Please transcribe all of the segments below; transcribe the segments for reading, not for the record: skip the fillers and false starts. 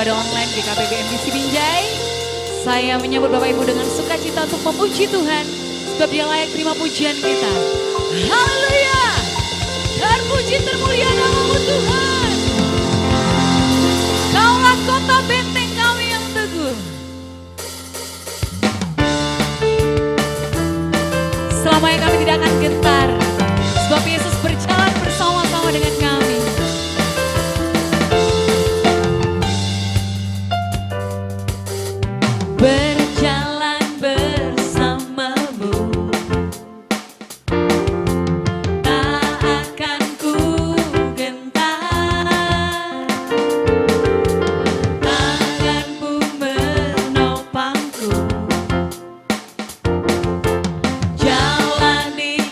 ibadah online di KPB MDC Binjai. Saya menyambut Bapak Ibu dengan sukacita untuk memuji Tuhan, sebab Dia layak terima pujian kita. Haleluya! Terpuji termulia nama-Mu Tuhan. Kaulah kota benteng kami yang teguh. Selamanya kami tidak akan gentar, sebab Yesus berjalan bersama-sama dengan kami. Berjalan bersama-Mu, tak akan ku gentar. Tangan-Mu menopangku, jalani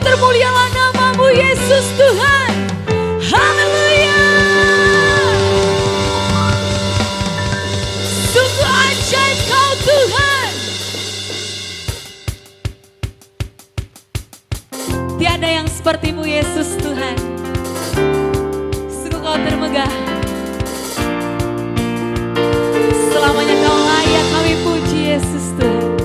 termulialah namamu Yesus Tuhan. Haleluya. Sungguh ajaib kau Tuhan. Tiada yang sepertimu Yesus Tuhan. Sungguh kau termegah. Selamanya kau layak kami puji Yesus Tuhan.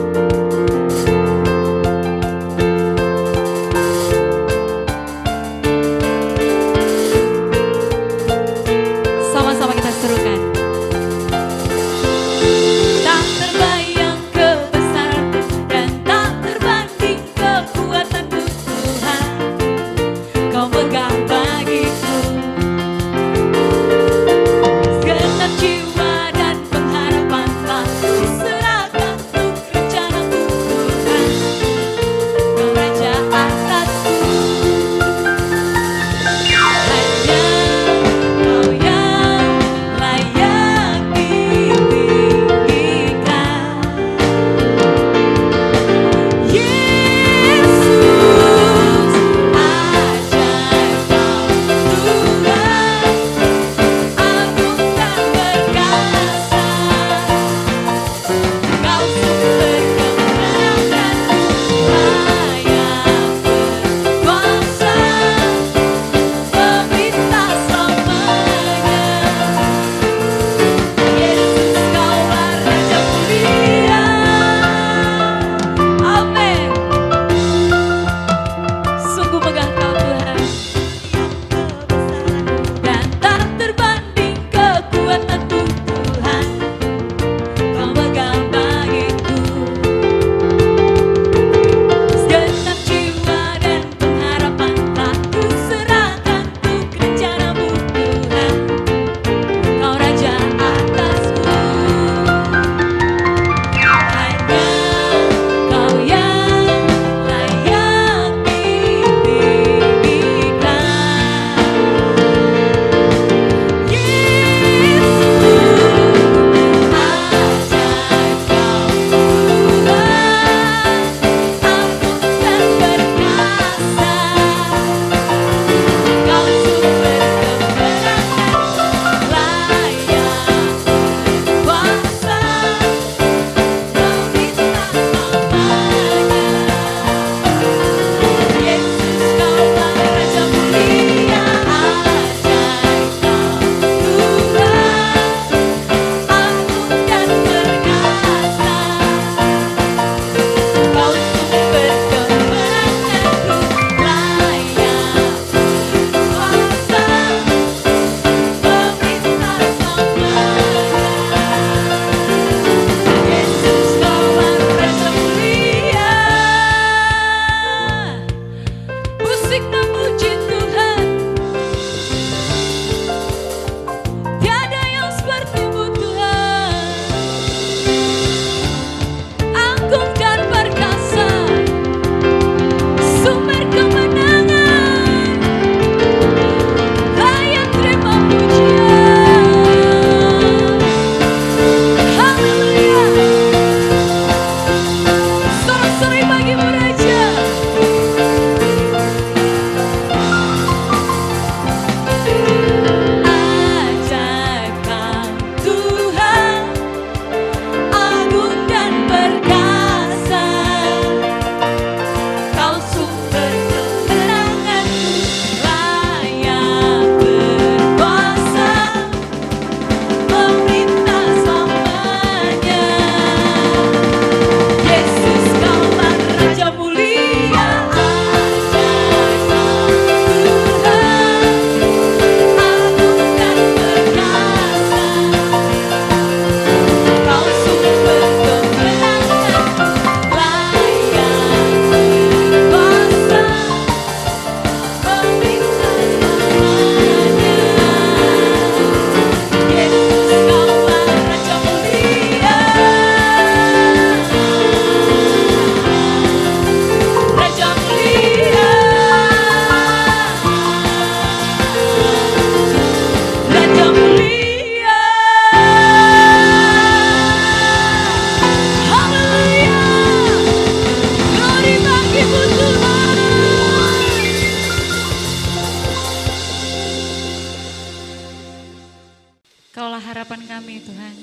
Kaulah harapan kami Tuhan.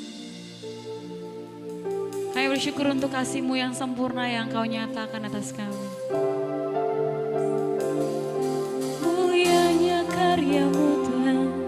Kami bersyukur untuk kasih-Mu yang sempurna yang Kau nyatakan atas kami. Mulianya karya-Mu Tuhan.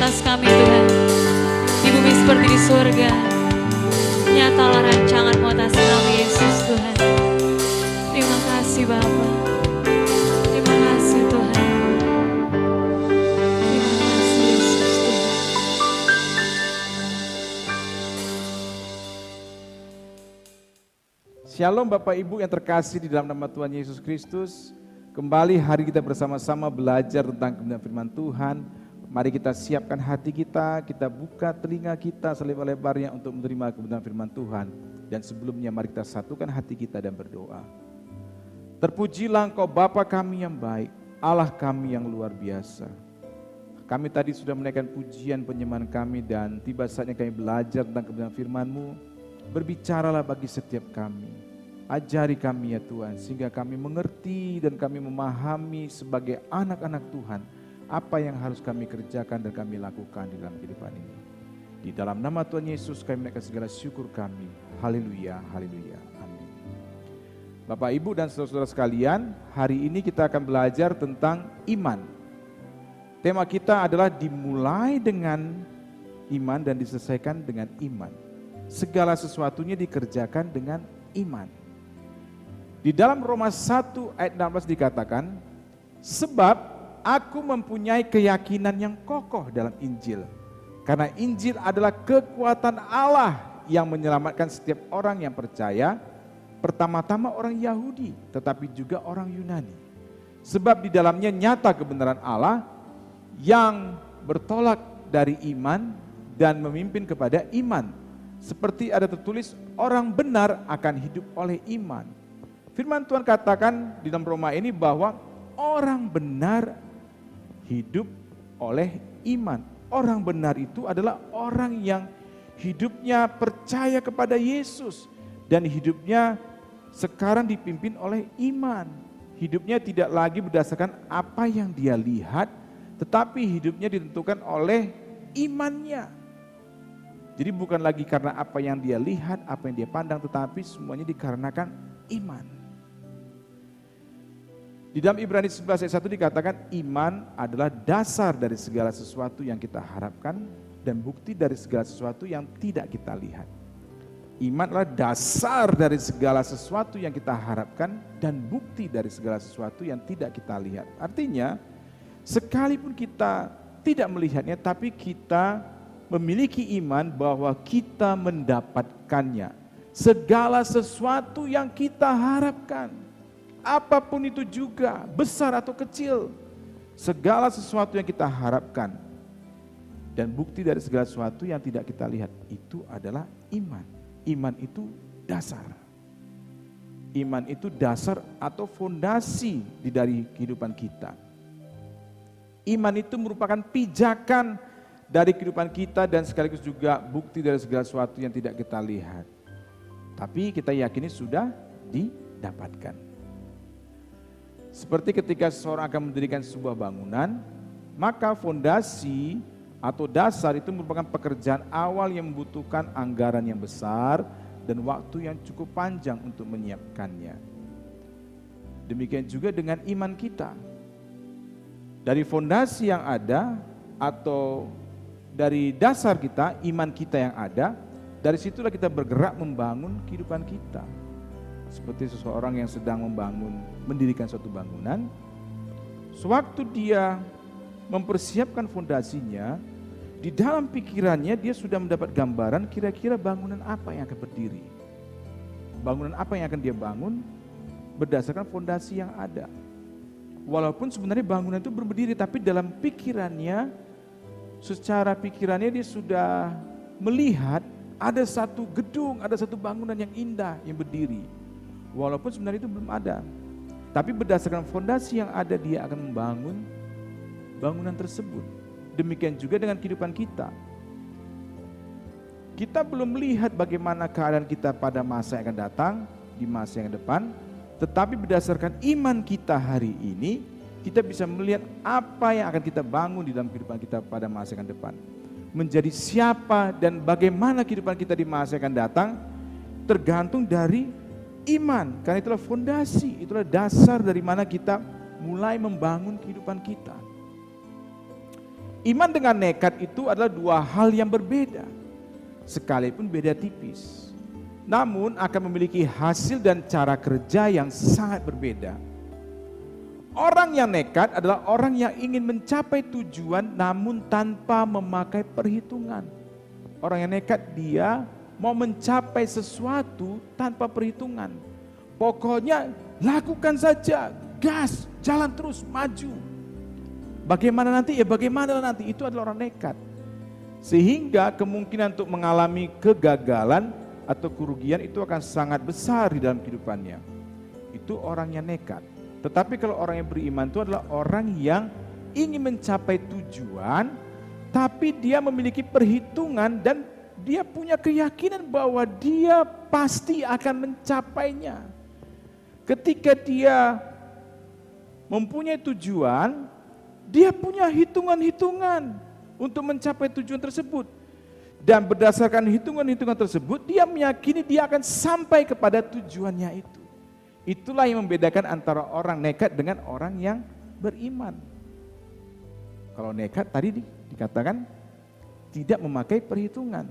atas kami Tuhan. Di bumi seperti di surga. Nyatalah rancangan-Mu atas kami Yesus Tuhan. Terima kasih Bapa. Terima kasih Tuhan. Terima kasih Yesus Tuhan. Shalom Bapak Ibu yang terkasih di dalam nama Tuhan Yesus Kristus. Kembali hari kita bersama-sama belajar tentang kebenaran firman Tuhan. Mari kita siapkan hati kita buka telinga kita selebar-lebarnya untuk menerima kebenaran firman Tuhan. Dan sebelumnya mari kita satukan hati kita dan berdoa. Terpujilah Engkau Bapa kami yang baik, Allah kami yang luar biasa. Kami tadi sudah menaikkan pujian penyembahan kami dan tiba saatnya kami belajar tentang kebenaran firman-Mu. Berbicaralah bagi setiap kami. Ajari kami ya Tuhan, sehingga kami mengerti dan kami memahami sebagai anak-anak Tuhan apa yang harus kami kerjakan dan kami lakukan di dalam kehidupan ini. Di dalam nama Tuhan Yesus kami menaikkan segala syukur kami. Haleluya, haleluya, amin. Bapak, Ibu, dan saudara-saudara sekalian, hari ini kita akan belajar tentang iman. Tema kita adalah dimulai dengan iman dan diselesaikan dengan iman. Segala sesuatunya dikerjakan dengan iman. Di dalam Roma 1 ayat 16 dikatakan, sebab aku mempunyai keyakinan yang kokoh dalam Injil. Karena Injil adalah kekuatan Allah yang menyelamatkan setiap orang yang percaya, pertama-tama orang Yahudi, tetapi juga orang Yunani. Sebab di dalamnya nyata kebenaran Allah yang bertolak dari iman dan memimpin kepada iman. Seperti ada tertulis, orang benar akan hidup oleh iman. Firman Tuhan katakan di dalam Roma ini bahwa orang benar hidup oleh iman. Orang benar itu adalah orang yang hidupnya percaya kepada Yesus. Dan hidupnya sekarang dipimpin oleh iman. Hidupnya tidak lagi berdasarkan apa yang dia lihat, tetapi hidupnya ditentukan oleh imannya. Jadi bukan lagi karena apa yang dia lihat, apa yang dia pandang, tetapi semuanya dikarenakan iman. Di dalam Ibrani 11 ayat 1 dikatakan iman adalah dasar dari segala sesuatu yang kita harapkan dan bukti dari segala sesuatu yang tidak kita lihat. Iman adalah dasar dari segala sesuatu yang kita harapkan dan bukti dari segala sesuatu yang tidak kita lihat. Artinya, sekalipun kita tidak melihatnya, tapi kita memiliki iman bahwa kita mendapatkannya. Segala sesuatu yang kita harapkan. Apapun itu juga, besar atau kecil, segala sesuatu yang kita harapkan dan bukti dari segala sesuatu yang tidak kita lihat, itu adalah iman. Iman itu dasar. Iman itu dasar atau fondasi dari kehidupan kita. Iman itu merupakan pijakan dari kehidupan kita dan sekaligus juga bukti dari segala sesuatu yang tidak kita lihat. Tapi kita yakini sudah didapatkan. Seperti ketika seseorang akan mendirikan sebuah bangunan, maka fondasi atau dasar itu merupakan pekerjaan awal yang membutuhkan anggaran yang besar dan waktu yang cukup panjang untuk menyiapkannya. Demikian juga dengan iman kita. Dari fondasi yang ada atau dari dasar kita, iman kita yang ada, dari situlah kita bergerak membangun kehidupan kita. Seperti seseorang yang sedang mendirikan suatu bangunan, sewaktu dia mempersiapkan fondasinya, di dalam pikirannya dia sudah mendapat gambaran kira-kira bangunan apa yang akan berdiri. Bangunan apa yang akan dia bangun berdasarkan fondasi yang ada. Walaupun sebenarnya bangunan itu berdiri, tapi dalam pikirannya, secara pikirannya dia sudah melihat ada satu gedung, ada satu bangunan yang indah yang berdiri. Walaupun sebenarnya itu belum ada, tapi berdasarkan fondasi yang ada dia akan membangun bangunan tersebut. Demikian juga dengan kehidupan kita. Kita belum melihat bagaimana keadaan kita pada masa yang akan datang, di masa yang depan, tetapi berdasarkan iman kita hari ini, kita bisa melihat apa yang akan kita bangun di dalam kehidupan kita pada masa yang akan depan. Menjadi siapa dan bagaimana kehidupan kita di masa yang akan datang, tergantung dari iman, karena itulah fondasi, itulah dasar dari mana kita mulai membangun kehidupan kita. Iman dengan nekat itu adalah dua hal yang berbeda, sekalipun beda tipis. Namun akan memiliki hasil dan cara kerja yang sangat berbeda. Orang yang nekat adalah orang yang ingin mencapai tujuan namun tanpa memakai perhitungan. Orang yang nekat dia mau mencapai sesuatu tanpa perhitungan. Pokoknya lakukan saja, gas, jalan terus, maju. Bagaimana nanti? Ya bagaimana nanti, itu adalah orang nekat. Sehingga kemungkinan untuk mengalami kegagalan atau kerugian itu akan sangat besar di dalam kehidupannya. Itu orang yang nekat. Tetapi kalau orang yang beriman itu adalah orang yang ingin mencapai tujuan, tapi dia memiliki perhitungan dan dia punya keyakinan bahwa dia pasti akan mencapainya. Ketika dia mempunyai tujuan, dia punya hitungan-hitungan untuk mencapai tujuan tersebut. Dan berdasarkan hitungan-hitungan tersebut, dia meyakini dia akan sampai kepada tujuannya itu. Itulah yang membedakan antara orang nekat dengan orang yang beriman. Kalau nekat tadi dikatakan tidak memakai perhitungan.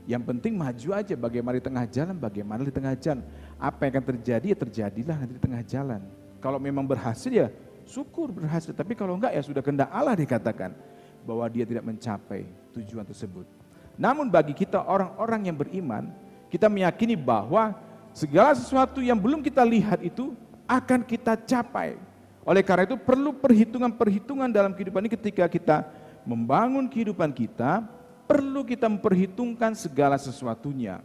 Yang penting maju aja, bagaimana di tengah jalan, bagaimana di tengah jalan. Apa yang akan terjadi, ya terjadilah nanti di tengah jalan. Kalau memang berhasil ya syukur berhasil, tapi kalau enggak ya sudah kehendak Allah dikatakan bahwa dia tidak mencapai tujuan tersebut. Namun bagi kita orang-orang yang beriman, kita meyakini bahwa segala sesuatu yang belum kita lihat itu akan kita capai. Oleh karena itu perlu perhitungan-perhitungan dalam kehidupan ini. Ketika kita membangun kehidupan kita, perlu kita memperhitungkan segala sesuatunya.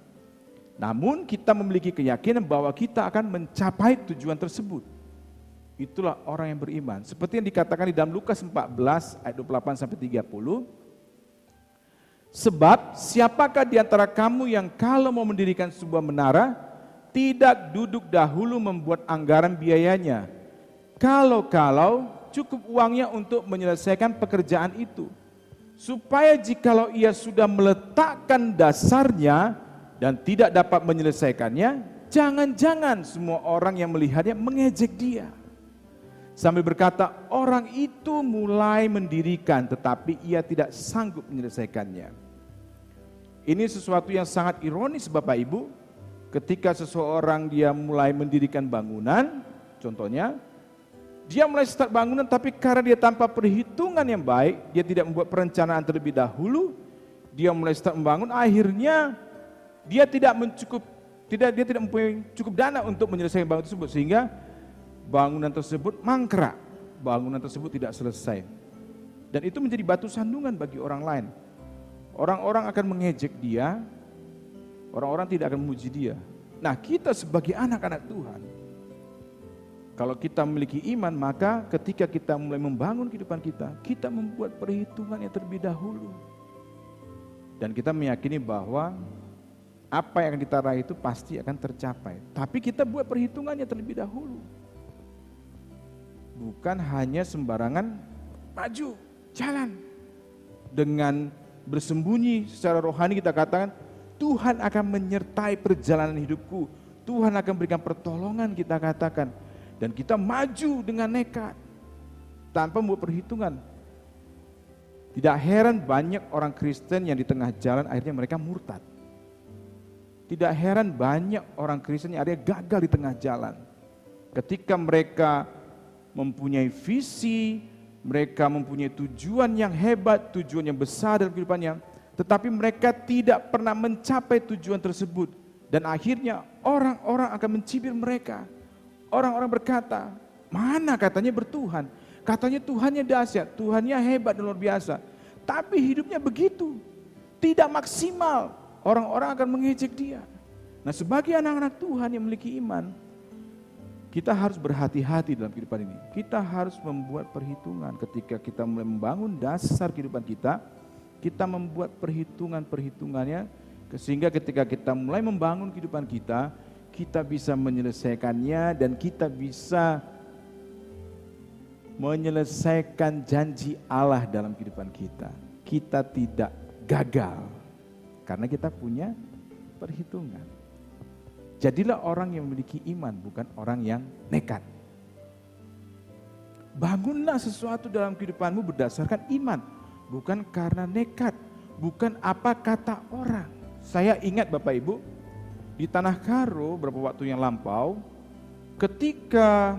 Namun kita memiliki keyakinan bahwa kita akan mencapai tujuan tersebut. Itulah orang yang beriman. Seperti yang dikatakan di dalam Lukas 14 ayat 28 sampai 30. Sebab siapakah di antara kamu yang kalau mau mendirikan sebuah menara, tidak duduk dahulu membuat anggaran biayanya. Kalau cukup uangnya untuk menyelesaikan pekerjaan itu. Supaya jikalau ia sudah meletakkan dasarnya dan tidak dapat menyelesaikannya, jangan-jangan semua orang yang melihatnya mengejek dia. Sambil berkata, orang itu mulai mendirikan tetapi ia tidak sanggup menyelesaikannya. Ini sesuatu yang sangat ironis Bapak Ibu. Ketika seseorang dia mulai mendirikan bangunan, contohnya, dia mulai start bangunan tapi karena dia tanpa perhitungan yang baik, dia tidak membuat perencanaan terlebih dahulu, dia mulai start membangun, akhirnya dia tidak mempunyai cukup dana untuk menyelesaikan bangunan tersebut, sehingga bangunan tersebut mangkrak, bangunan tersebut tidak selesai. Dan itu menjadi batu sandungan bagi orang lain. Orang-orang akan mengejek dia, orang-orang tidak akan memuji dia. Nah, kita sebagai anak-anak Tuhan, kalau kita memiliki iman, maka ketika kita mulai membangun kehidupan kita, kita membuat perhitungan yang terlebih dahulu. Dan kita meyakini bahwa apa yang kita raih itu pasti akan tercapai. Tapi kita buat perhitungannya terlebih dahulu. Bukan hanya sembarangan maju, jalan. Dengan bersembunyi secara rohani kita katakan, Tuhan akan menyertai perjalanan hidupku. Tuhan akan berikan pertolongan kita katakan. Dan kita maju dengan nekat, tanpa membuat perhitungan. Tidak heran banyak orang Kristen yang di tengah jalan akhirnya mereka murtad. Tidak heran banyak orang Kristen yang akhirnya gagal di tengah jalan. Ketika mereka mempunyai visi, mereka mempunyai tujuan yang hebat, tujuan yang besar dalam kehidupannya, tetapi mereka tidak pernah mencapai tujuan tersebut. Dan akhirnya orang-orang akan mencibir mereka. Orang-orang berkata, mana katanya bertuhan, katanya Tuhannya dahsyat, Tuhannya hebat dan luar biasa. Tapi hidupnya begitu, tidak maksimal, orang-orang akan mengejek dia. Nah, sebagai anak-anak Tuhan yang memiliki iman, kita harus berhati-hati dalam kehidupan ini. Kita harus membuat perhitungan ketika kita mulai membangun dasar kehidupan kita. Kita membuat perhitungan-perhitungannya sehingga ketika kita mulai membangun kehidupan kita, kita bisa menyelesaikannya dan kita bisa menyelesaikan janji Allah dalam kehidupan kita. Kita tidak gagal karena kita punya perhitungan. Jadilah orang yang memiliki iman, bukan orang yang nekat. Bangunlah sesuatu dalam kehidupanmu berdasarkan iman, bukan karena nekat, bukan apa kata orang. Saya ingat Bapak Ibu, di Tanah Karo beberapa waktu yang lampau, ketika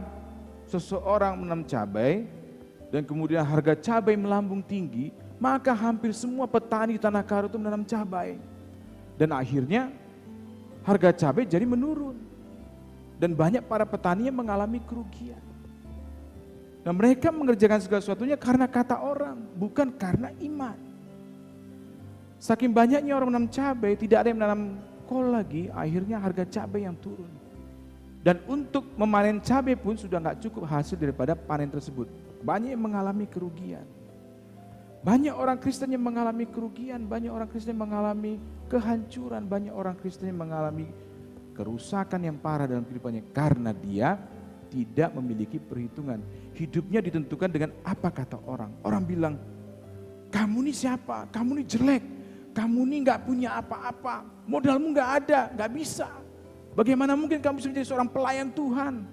seseorang menanam cabai dan kemudian harga cabai melambung tinggi, maka hampir semua petani di Tanah Karo itu menanam cabai. Dan akhirnya harga cabai jadi menurun. Dan banyak para petani yang mengalami kerugian. Dan mereka mengerjakan segala sesuatunya karena kata orang, bukan karena iman. Saking banyaknya orang menanam cabai, tidak ada yang menanam kol lagi, akhirnya harga cabai yang turun. Dan untuk memanen cabai pun sudah nggak cukup hasil daripada panen tersebut. Banyak yang mengalami kerugian. Banyak orang Kristen yang mengalami kerugian, banyak orang Kristen yang mengalami kehancuran, banyak orang Kristen yang mengalami kerusakan yang parah dalam kehidupannya karena dia tidak memiliki perhitungan. Hidupnya ditentukan dengan apa kata orang. Orang bilang, kamu ini siapa? Kamu ini jelek. Kamu ini nggak punya apa-apa. Modalmu nggak ada, nggak bisa. Bagaimana mungkin kamu bisa menjadi seorang pelayan Tuhan?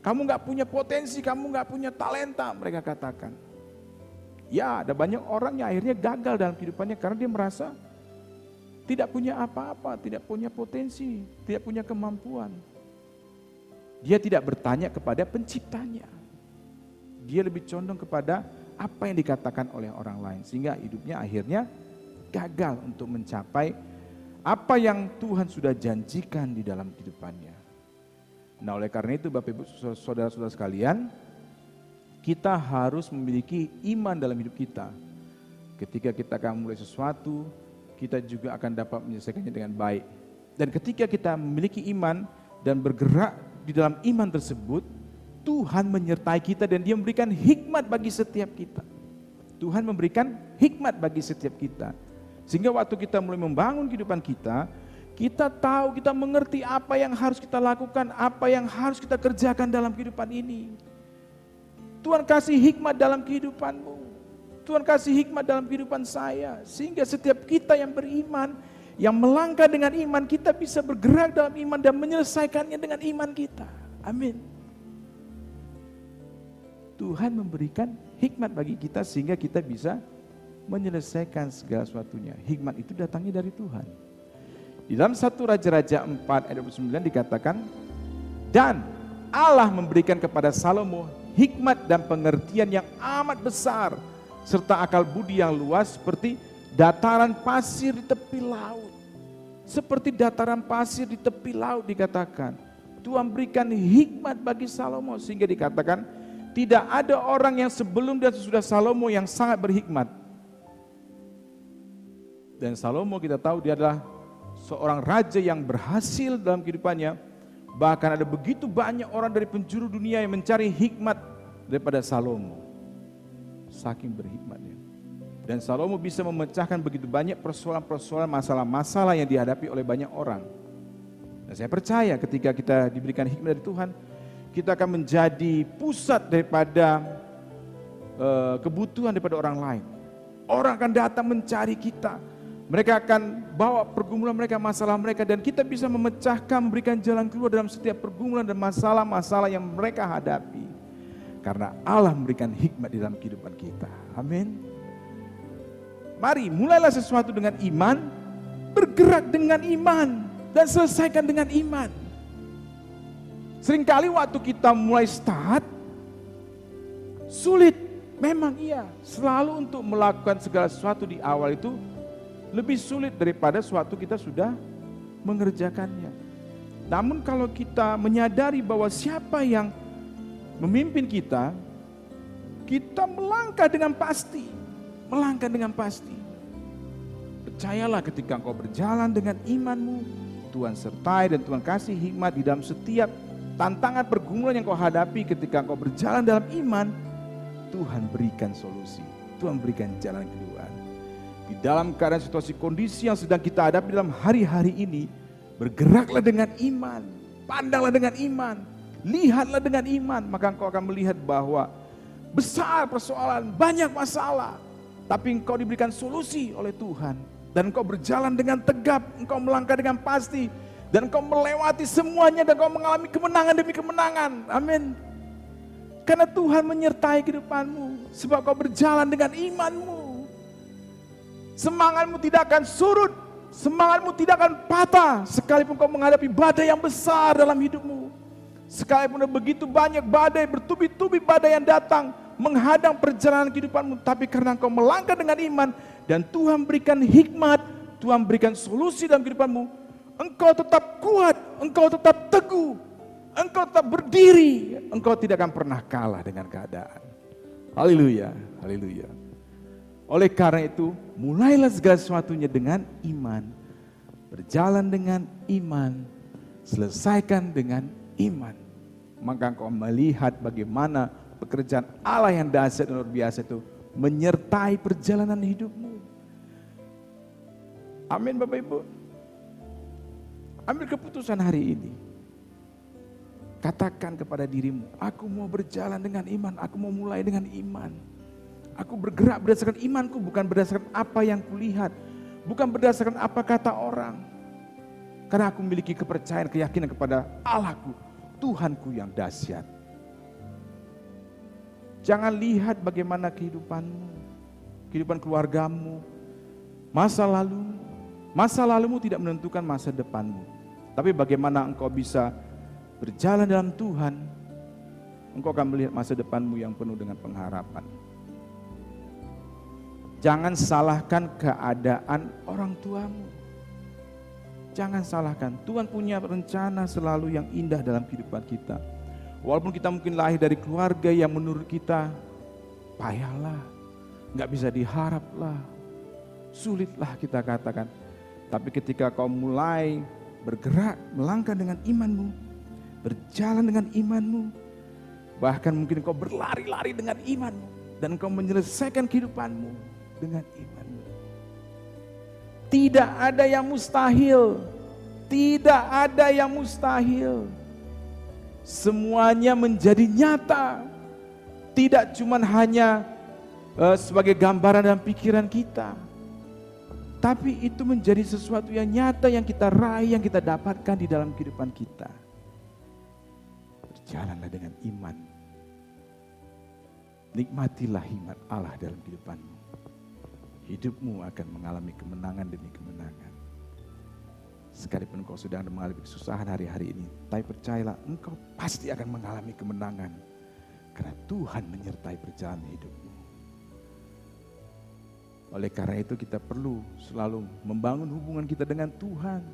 Kamu nggak punya potensi, kamu nggak punya talenta, mereka katakan. Ya, ada banyak orang yang akhirnya gagal dalam kehidupannya karena dia merasa tidak punya apa-apa, tidak punya potensi, tidak punya kemampuan. Dia tidak bertanya kepada penciptanya. Dia lebih condong kepada apa yang dikatakan oleh orang lain. Sehingga hidupnya akhirnya gagal untuk mencapai apa yang Tuhan sudah janjikan di dalam kehidupannya. Nah, oleh karena itu Bapak Ibu saudara-saudara sekalian, kita harus memiliki iman dalam hidup kita. Ketika kita akan mulai sesuatu, kita juga akan dapat menyelesaikannya dengan baik. Dan ketika kita memiliki iman dan bergerak di dalam iman tersebut, Tuhan menyertai kita dan Dia memberikan hikmat bagi setiap kita. Tuhan memberikan hikmat bagi setiap kita. Sehingga waktu kita mulai membangun kehidupan kita, kita tahu, kita mengerti apa yang harus kita lakukan, apa yang harus kita kerjakan dalam kehidupan ini. Tuhan kasih hikmat dalam kehidupanmu. Tuhan kasih hikmat dalam kehidupan saya. Sehingga setiap kita yang beriman, yang melangkah dengan iman, kita bisa bergerak dalam iman dan menyelesaikannya dengan iman kita. Amin. Tuhan memberikan hikmat bagi kita sehingga kita bisa menyelesaikan segala sesuatunya. Hikmat itu datangnya dari Tuhan. Di dalam 1 Raja-Raja 4 ayat 29 dikatakan, dan Allah memberikan kepada Salomo hikmat dan pengertian yang amat besar, serta akal budi yang luas seperti dataran pasir di tepi laut. Seperti dataran pasir di tepi laut dikatakan. Tuhan berikan hikmat bagi Salomo sehingga dikatakan tidak ada orang yang sebelum dan sesudah Salomo yang sangat berhikmat. Dan Salomo kita tahu dia adalah seorang raja yang berhasil dalam kehidupannya. Bahkan ada begitu banyak orang dari penjuru dunia yang mencari hikmat daripada Salomo. Saking berhikmatnya. Dan Salomo bisa memecahkan begitu banyak persoalan-persoalan, masalah-masalah yang dihadapi oleh banyak orang. Dan saya percaya ketika kita diberikan hikmat dari Tuhan, kita akan menjadi pusat daripada kebutuhan daripada orang lain. Orang akan datang mencari kita. Mereka akan bawa pergumulan mereka, masalah mereka, dan kita bisa memecahkan, memberikan jalan keluar dalam setiap pergumulan dan masalah-masalah yang mereka hadapi. Karena Allah memberikan hikmat di dalam kehidupan kita. Amin. Mari mulailah sesuatu dengan iman, bergerak dengan iman, dan selesaikan dengan iman. Seringkali waktu kita mulai start, sulit. Memang iya, selalu untuk melakukan segala sesuatu di awal itu lebih sulit daripada suatu kita sudah mengerjakannya. Namun kalau kita menyadari bahwa siapa yang memimpin kita, kita melangkah dengan pasti. Melangkah dengan pasti. Percayalah ketika engkau berjalan dengan imanmu, Tuhan sertai dan Tuhan kasih hikmat di dalam setiap tantangan pergumulan yang kau hadapi. Ketika engkau berjalan dalam iman, Tuhan berikan solusi. Tuhan berikan jalan keluar. Di dalam keadaan situasi kondisi yang sedang kita hadapi dalam hari-hari ini, bergeraklah dengan iman, pandanglah dengan iman, lihatlah dengan iman, maka engkau akan melihat bahwa besar persoalan, banyak masalah, tapi engkau diberikan solusi oleh Tuhan, dan engkau berjalan dengan tegap, engkau melangkah dengan pasti, dan engkau melewati semuanya, dan engkau mengalami kemenangan demi kemenangan. Amin. Karena Tuhan menyertai kehidupanmu, sebab kau berjalan dengan imanmu. Semangatmu tidak akan surut, semangatmu tidak akan patah sekalipun kau menghadapi badai yang besar dalam hidupmu. Sekalipun ada begitu banyak badai, bertubi-tubi badai yang datang menghadang perjalanan kehidupanmu, tapi karena engkau melangkah dengan iman dan Tuhan berikan hikmat, Tuhan berikan solusi dalam kehidupanmu, engkau tetap kuat, engkau tetap teguh, engkau tetap berdiri, engkau tidak akan pernah kalah dengan keadaan. Haleluya, haleluya. Oleh karena itu, mulailah segala sesuatunya dengan iman, berjalan dengan iman, selesaikan dengan iman. Maka engkau melihat bagaimana pekerjaan Allah yang dahsyat dan luar biasa itu menyertai perjalanan hidupmu. Amin Bapak Ibu. Ambil keputusan hari ini. Katakan kepada dirimu, aku mau berjalan dengan iman, aku mau mulai dengan iman. Aku bergerak berdasarkan imanku, bukan berdasarkan apa yang kulihat, bukan berdasarkan apa kata orang. Karena aku memiliki kepercayaan, keyakinan kepada Allahku, Tuhanku yang dahsyat. Jangan lihat bagaimana kehidupanmu, kehidupan keluargamu, masa lalumu tidak menentukan masa depanmu. Tapi bagaimana engkau bisa berjalan dalam Tuhan, engkau akan melihat masa depanmu yang penuh dengan pengharapan. Jangan salahkan keadaan orang tuamu. Jangan salahkan, Tuhan punya rencana selalu yang indah dalam kehidupan kita. Walaupun kita mungkin lahir dari keluarga yang menurut kita payahlah, gak bisa diharaplah, sulitlah kita katakan. Tapi ketika kau mulai bergerak, melangkah dengan imanmu, berjalan dengan imanmu, bahkan mungkin kau berlari-lari dengan imanmu, dan kau menyelesaikan kehidupanmu dengan imanmu. Tidak ada yang mustahil, tidak ada yang mustahil. Semuanya menjadi nyata, tidak cuma hanya sebagai gambaran dalam pikiran kita, tapi itu menjadi sesuatu yang nyata yang kita raih, yang kita dapatkan di dalam kehidupan kita. Berjalanlah dengan iman. Nikmatilah hikmat Allah dalam kehidupanmu. Hidupmu akan mengalami kemenangan demi kemenangan. Sekalipun kau sedang mengalami kesusahan hari-hari ini, tapi percayalah engkau pasti akan mengalami kemenangan. Karena Tuhan menyertai perjalanan hidupmu. Oleh karena itu kita perlu selalu membangun hubungan kita dengan Tuhan.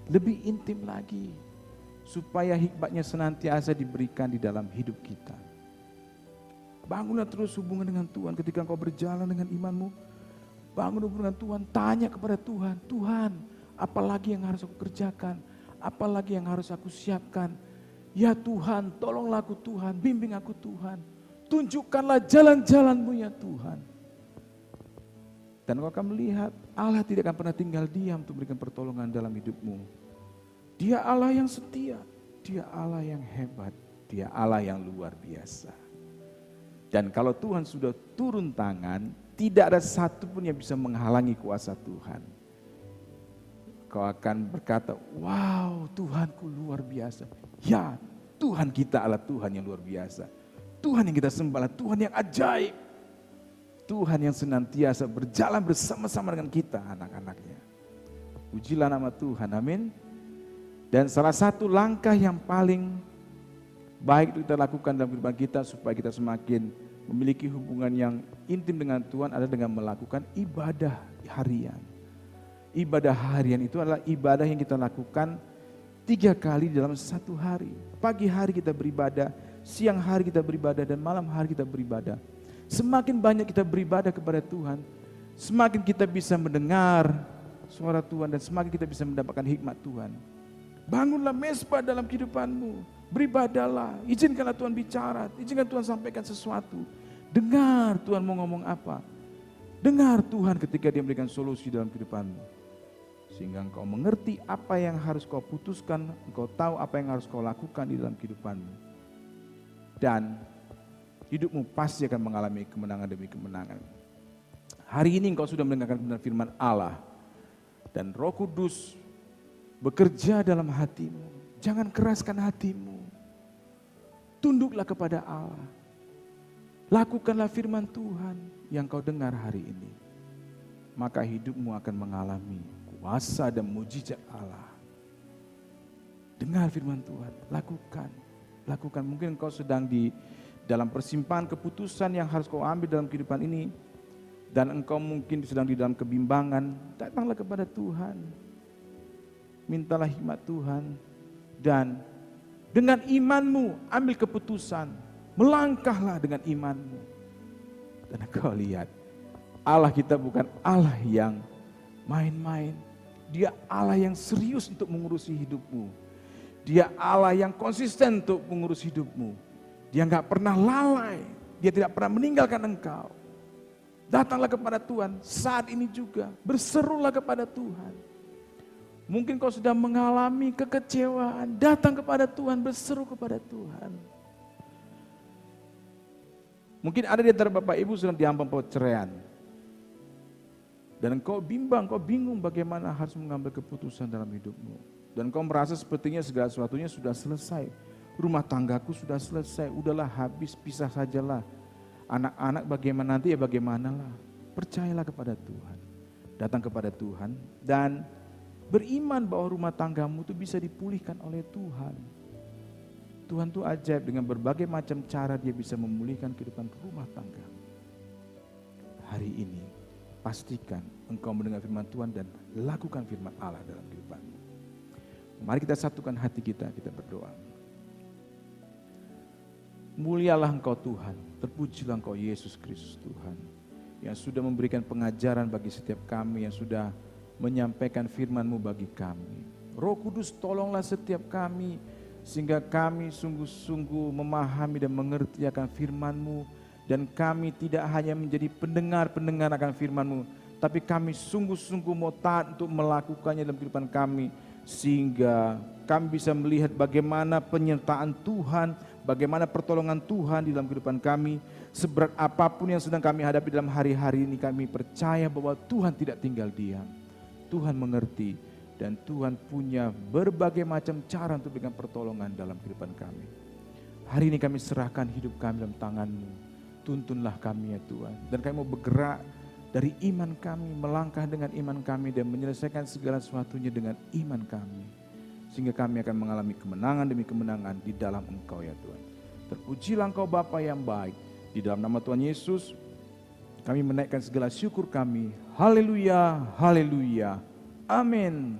Lebih intim lagi. Supaya hikmatnya senantiasa diberikan di dalam hidup kita. Bangunlah terus hubungan dengan Tuhan ketika engkau berjalan dengan imanmu. Bangun hubungan dengan Tuhan, tanya kepada Tuhan, Tuhan, apalagi yang harus aku kerjakan, apalagi yang harus aku siapkan. Ya Tuhan, tolonglah aku Tuhan, bimbing aku Tuhan, tunjukkanlah jalan-jalanmu ya Tuhan. Dan kau akan melihat Allah tidak akan pernah tinggal diam untuk memberikan pertolongan dalam hidupmu. Dia Allah yang setia, Dia Allah yang hebat, Dia Allah yang luar biasa. Dan kalau Tuhan sudah turun tangan, tidak ada satupun yang bisa menghalangi kuasa Tuhan. Kau akan berkata, wow Tuhanku luar biasa. Ya Tuhan kita adalah Tuhan yang luar biasa. Tuhan yang kita sembah, Tuhan yang ajaib. Tuhan yang senantiasa berjalan bersama-sama dengan kita anak-anaknya. Pujilah nama Tuhan, amin. Dan salah satu langkah yang paling baik itu kita lakukan dalam kehidupan kita supaya kita semakin memiliki hubungan yang intim dengan Tuhan adalah dengan melakukan ibadah harian. Ibadah harian itu adalah ibadah yang kita lakukan 3 kali dalam satu hari. Pagi hari kita beribadah, siang hari kita beribadah, dan malam hari kita beribadah. Semakin banyak kita beribadah kepada Tuhan, semakin kita bisa mendengar suara Tuhan dan semakin kita bisa mendapatkan hikmat Tuhan. Bangunlah mezbah dalam kehidupanmu. Beribadahlah, izinkanlah Tuhan bicara, izinkan Tuhan sampaikan sesuatu. Dengar Tuhan mau ngomong apa. Dengar Tuhan ketika Dia memberikan solusi dalam kehidupanmu. Sehingga engkau mengerti apa yang harus kau putuskan, engkau tahu apa yang harus kau lakukan di dalam kehidupanmu. Dan hidupmu pasti akan mengalami kemenangan demi kemenangan. Hari ini engkau sudah mendengarkan benar firman Allah. Dan Roh Kudus bekerja dalam hatimu. Jangan keraskan hatimu. Tunduklah kepada Allah. Lakukanlah firman Tuhan yang kau dengar hari ini. maka hidupmu akan mengalami kuasa dan mujizat Allah. Dengar firman Tuhan, lakukan. Mungkin engkau sedang di dalam persimpangan keputusan yang harus kau ambil dalam kehidupan ini, dan engkau mungkin sedang di dalam kebimbangan. Datanglah kepada Tuhan, mintalah hikmat Tuhan, dan dengan imanmu ambil keputusan, melangkahlah dengan imanmu. Dan engkau lihat, Allah kita bukan Allah yang main-main. Dia Allah yang serius untuk mengurusi hidupmu. Dia Allah yang konsisten untuk mengurus hidupmu. Dia nggak pernah lalai. Dia tidak pernah meninggalkan engkau. Datanglah kepada Tuhan saat ini juga. Berserulah kepada Tuhan. Mungkin kau sudah mengalami kekecewaan. Datang kepada Tuhan, berseru kepada Tuhan. Mungkin ada di antara Bapak Ibu sedang diambang perceraian. Dan engkau bimbang, kau bingung bagaimana harus mengambil keputusan dalam hidupmu. Dan kau merasa sepertinya segala sesuatunya sudah selesai. Rumah tanggaku sudah selesai, udahlah habis, pisah sajalah. Anak-anak bagaimana nanti ya bagaimanalah. Percayalah kepada Tuhan. Datang kepada Tuhan dan beriman bahwa rumah tanggamu itu bisa dipulihkan oleh Tuhan. Tuhan itu ajaib, dengan berbagai macam cara Dia bisa memulihkan kehidupan rumah tangga. Hari ini pastikan engkau mendengar firman Tuhan dan lakukan firman Allah dalam kehidupanmu. Mari kita satukan hati kita berdoa. Mulialah Engkau Tuhan, terpujilah Engkau Yesus Kristus Tuhan, yang sudah memberikan pengajaran bagi setiap kami, yang sudah menyampaikan firman-Mu bagi kami. Roh Kudus, tolonglah setiap kami, sehingga kami sungguh-sungguh memahami dan mengerti akan firman-Mu, dan kami tidak hanya menjadi pendengar-pendengar akan firman-Mu, tapi kami sungguh-sungguh mau taat untuk melakukannya dalam kehidupan kami, sehingga kami bisa melihat bagaimana penyertaan Tuhan, bagaimana pertolongan Tuhan di dalam kehidupan kami. Seberat apapun yang sedang kami hadapi dalam hari-hari ini, kami percaya bahwa Tuhan tidak tinggal diam. Tuhan mengerti dan Tuhan punya berbagai macam cara untuk memberikan pertolongan dalam kehidupan kami. Hari ini kami serahkan hidup kami dalam tangan-Mu. Tuntunlah kami ya Tuhan. Dan kami mau bergerak dari iman kami, melangkah dengan iman kami dan menyelesaikan segala sesuatunya dengan iman kami. Sehingga kami akan mengalami kemenangan demi kemenangan di dalam Engkau ya Tuhan. Terpujilah Engkau Bapa yang baik. Di dalam nama Tuhan Yesus, kami menaikkan segala syukur kami. Haleluya, haleluya, amin.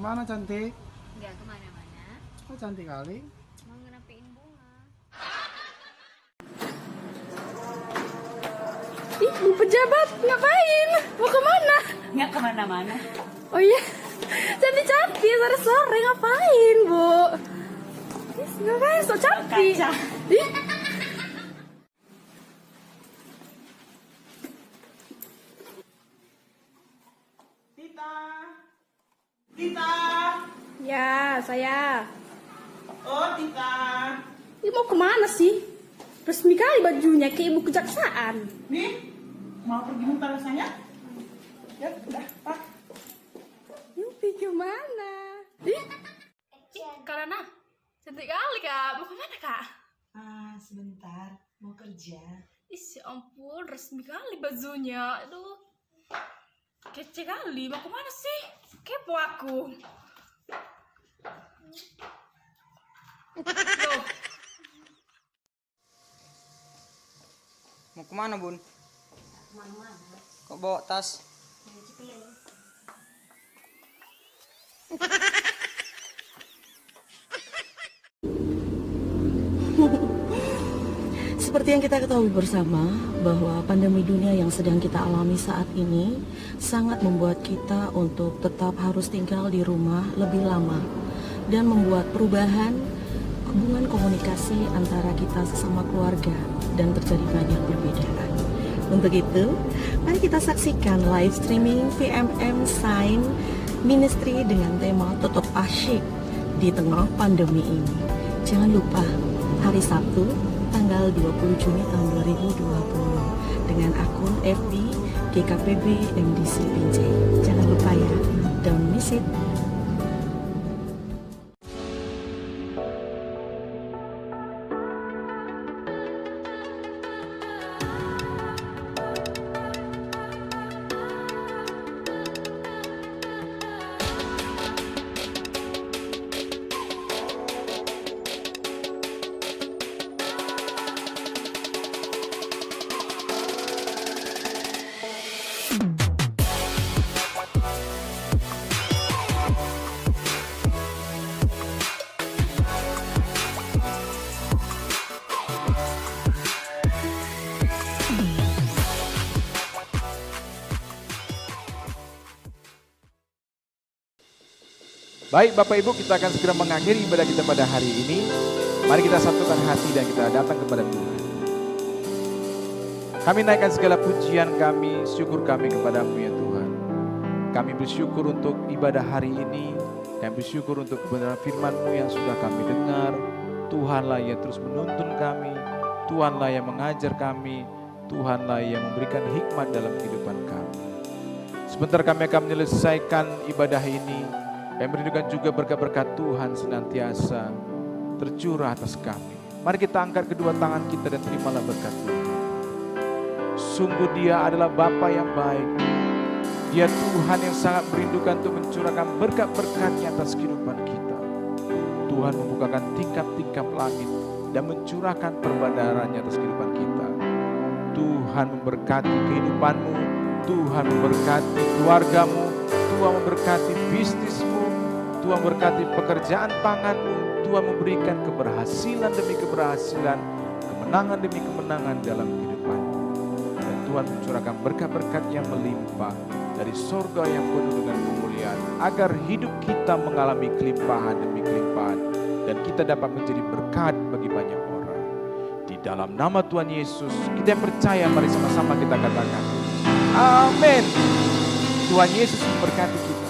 Kemana cantik? Nggak kemana-mana, Kok cantik kali? mau ngerapiin bunga. Ih, Bu Pejabat, ngapain? Mau kemana? Nggak kemana-mana. Oh iya, cantik-cantik, sore-sore ngapain, Bu? Ih, ngapain, so cantik? Kaca. Ih. Tita. Ya, saya. Oh, Tita. Ini mau kemana sih? Resmi kali bajunya kayak ibu kejaksaan. Nih, mau pergi muter rasanya? Ya, udah, Pak. Yupi kemana? Karena cantik kali kak. Mau kemana kak? Sebentar, mau kerja. Ya ampun, resmi kali bajunya. Aduh, kece kali. Mau kemana sih? Kepo aku. Loh, Mau kemana bun? Kemana-mana. Kok bawa tas? Seperti yang kita ketahui bersama bahwa pandemi dunia yang sedang kita alami saat ini sangat membuat kita untuk tetap harus tinggal di rumah lebih lama dan membuat perubahan hubungan komunikasi antara kita sesama keluarga dan terjadi banyak perbedaan. Untuk itu, mari kita saksikan live streaming VMM Sign Ministry dengan tema Tetap Asyik di tengah pandemi ini. Jangan lupa hari Sabtu tanggal 20 Juni tahun 2020 dengan akun FB GKPB MDC Binjai. Jangan lupa ya, don't miss it. Baik Bapak Ibu, kita akan segera mengakhiri ibadah kita pada hari ini. Mari kita satukan hati dan kita datang kepada Tuhan. Kami naikkan segala pujian kami, syukur kami kepada-Mu ya Tuhan. Kami bersyukur untuk ibadah hari ini. Kami bersyukur untuk kebenaran firman-Mu yang sudah kami dengar. Tuhanlah yang terus menuntun kami. Tuhanlah yang mengajar kami. Tuhanlah yang memberikan hikmat dalam kehidupan kami. Sebentar kami akan menyelesaikan ibadah ini. Kami merindukan juga berkat-berkat Tuhan senantiasa tercurah atas kami. Mari kita angkat kedua tangan kita dan terimalah berkat Tuhan. Sungguh Dia adalah Bapa yang baik. Dia Tuhan yang sangat merindukan untuk mencurahkan berkat-berkat-Nya atas kehidupan kita. Tuhan membukakan tingkap-tingkap langit dan mencurahkan perbadarannya atas kehidupan kita. Tuhan memberkati kehidupanmu, Tuhan memberkati keluargamu, Tuhan memberkati bisnismu, Tuhan memberkati pekerjaan tanganmu, Tuhan memberikan keberhasilan demi keberhasilan, kemenangan demi kemenangan dalam kehidupanmu. Dan Tuhan mencurahkan berkat-berkat yang melimpah dari sorga yang penuh dengan kemuliaan, agar hidup kita mengalami kelimpahan demi kelimpahan, dan kita dapat menjadi berkat bagi banyak orang. Di dalam nama Tuhan Yesus, kita yang percaya, mari sama-sama kita katakan, amin. Tuhan Yesus memberkati kita.